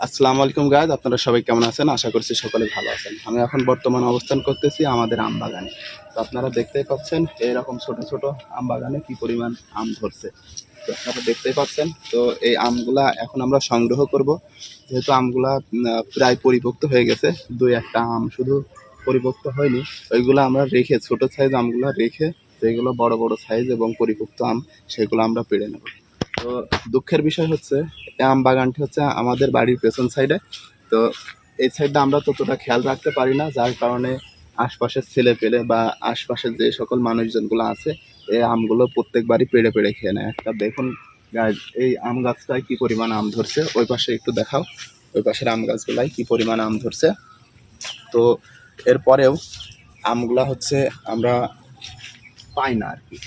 আসসালামু আলাইকুম গাইজ, আপনারা সবাই কেমন আছেন? আশা করছি সকলে ভালো আছেন। আমি এখন বর্তমানে অবস্থান করতেছি আমাদের আম বাগানে। তো আপনারা দেখতেই পাচ্ছেন এইরকম ছোট ছোট আম বাগানে কি পরিমাণ আম ধরছে। তো আপনারা দেখতেই পাচ্ছেন। তো এই আমগুলা এখন আমরা সংগ্রহ করব, যেহেতু আমগুলা প্রায় পরিপক্ত হয়ে গেছে। দুই একটা আম শুধু পরিপক্ত হয়নি, ওইগুলো আমরা রেখে ছোট সাইজ আমগুলো রেখে যেগুলো বড় বড় সাইজ এবং পরিপক্ত আম সেগুলো আমরা পেড়ে নেব। তো দুঃখের বিষয় হচ্ছে এই আম বাগানটি হচ্ছে আমাদের বাড়ির পেছন সাইডে। তো এই সাইডটা আমরা ততটা খেয়াল রাখতে পারি না, যার কারণে আশপাশের ছেলে পেলে বা আশপাশের যে সকল মানুষজনগুলো আছে এই আমগুলো প্রত্যেকবারই পেড়ে পেড়ে খেয়ে নেয়। একটা দেখুন গাছ, এই আম গাছটায় কি পরিমাণ আম ধরছে, ওই পাশে একটু দেখাও, ওই পাশের আম গাছগুলাই কি পরিমাণ আম ধরছে। তো এরপরেও আমগুলা হচ্ছে আমরা পাই না আর কি।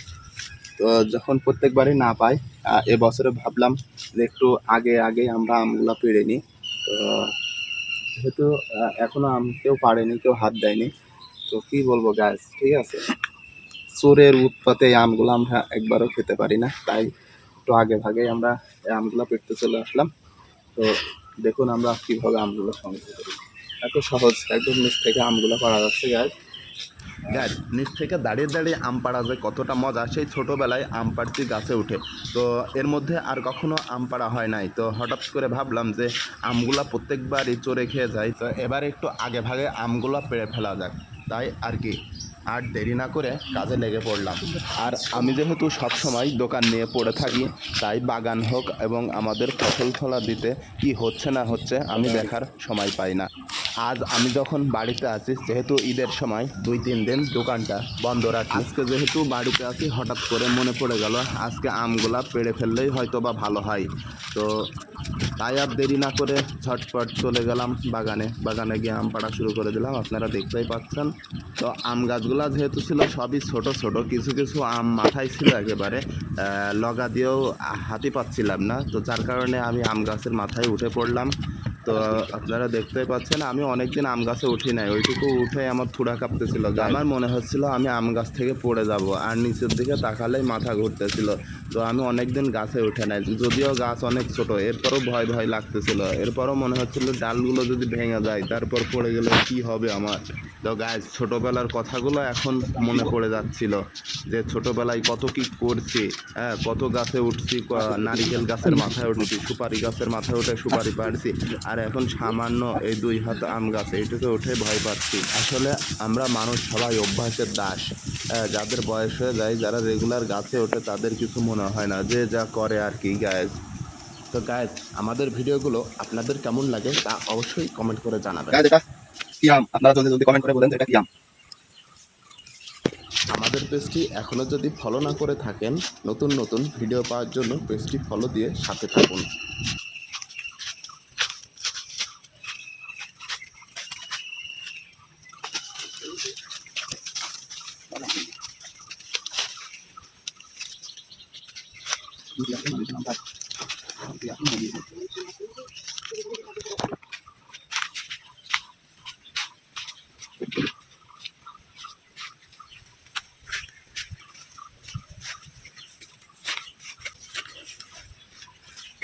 তো যখন প্রত্যেকবারই না পাই, এবছরে ভাবলাম যে একটু আগে আগে আমরা আমগুলা পেড়ে নিই। তো যেহেতু এখনো আম কেউ পাড়েনি, কেউ হাত দেয়নি, তো কি বলবো গাছ, ঠিক আছে, চোরের উৎপাতে এই আমগুলো আমরা একবারও খেতে পারি না, তাই একটু আগে ভাগে আমরা এই আমগুলা পেড়তে চলে আসলাম। তো দেখুন আমরা কিভাবে আমগুলো সংগ্রহ করি। এত সহজ, একদম নিচ থেকে আমগুলো পাড়া যাচ্ছে গাছ। গাছ নিচ থেকে দাঁড়িয়ে দাঁড়িয়ে আম পাড়া যে কতটা মজা, সেই ছোটোবেলায় আম পাড়ছি গাছে উঠে। তো এর মধ্যে আর কখনো আম পাড়া হয় নাই, তো হঠাৎ করে ভাবলাম যে আমগুলা প্রত্যেকবারই চড়ে খেয়ে যায়, তো এবার একটু আগে ভাগে আমগুলা পেড়ে ফেলা যাক। তাই আর কি, আর দেরি না করে কাজে লেগে পড়লাম। আর আমি যেহেতু সবসময় দোকান নিয়ে পড়ে থাকি, তাই বাগান হোক এবং আমাদের ফসল ফলা দিতে কি হচ্ছে না হচ্ছে আমি দেখার সময় পাই না। আজ আমি যখন বাড়িতে আছি, যেহেতু ঈদের সময় 2-3 দিন দোকানটা বন্ধ রাখি, আজকে যেহেতু বাড়িতে আছি হঠাৎ করে মনে পড়ে গেল আজকে আমগুলা পেড়ে ফেললেই হয়তো বা ভালো হয়। তো তাই আর দেরি না করে ঝটপট চলে গেলাম বাগানে গিয়ে আম পাড়া শুরু করে দিলাম। আপনারা দেখতেই পাচ্ছেন। তো আম গাছগুলা যেহেতু ছিল সবই ছোট ছোট, কিছু কিছু আম মাথায় ছিল একেবারে, লগা দিয়েও হাতি পাচ্ছিলাম না, তো যার কারণে আমি আম গাছের মাথায় উঠে পড়লাম। তো আপনারা দেখতেই পাচ্ছেন আমি অনেকদিন আম গাছে উঠি নাই, ওইটুকু উঠে আমার থুড়া কাঁপতেছিল, আমার মনে হচ্ছিল আমি আম গাছ থেকে পড়ে যাব, আর নিচের দিকে তাকালেই মাথা ঘুরতেছিল। তো আমি অনেকদিন গাছে উঠে নাই, যদিও গাছ অনেক ছোট, এরপরও ভয় ভয় লাগতেছিল, এরপরও মনে হচ্ছিল ডালগুলো যদি ভেঙে যায় তারপর পড়ে গেলে কি হবে আমার। তো গাছ ছোটোবেলার কথাগুলো এখন মনে পড়ে যাচ্ছিল, যে ছোটোবেলায় কত কি করছি, হ্যাঁ, কত গাছে উঠছি, নারিকেল গাছের মাথায় উঠছি, সুপারি গাছের মাথায় উঠে সুপারি পাড়ছি, আর এখন সামান্য এই 2 হাত আম গাছ এইটুকু উঠে ভয় পাচ্ছি। আসলে আমরা মানুষ সবাই অভ্যাসের দাস। যাদের বয়স হয়ে যায়, যারা রেগুলার গাছে ওঠে, তাদের কিছু মনে হয় না, যে যা করে আর কি গাইজ। তো গাইজ, আমাদের ভিডিওগুলো আপনাদের কেমন লাগে তা অবশ্যই কমেন্ট করে জানাবেন। এটা কি আম, আপনারা জলদি জলদি কমেন্ট করে বলেন এটা কি আম। আমাদের পেজটি এখনও যদি ফলো না করে থাকেন, নতুন নতুন ভিডিও পাওয়ার জন্য পেজটি ফলো দিয়ে সাথে থাকুন।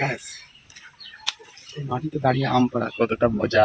গাছ, এই মাটিতে দাঁড়িয়ে আম পাড়া কতটা মজা।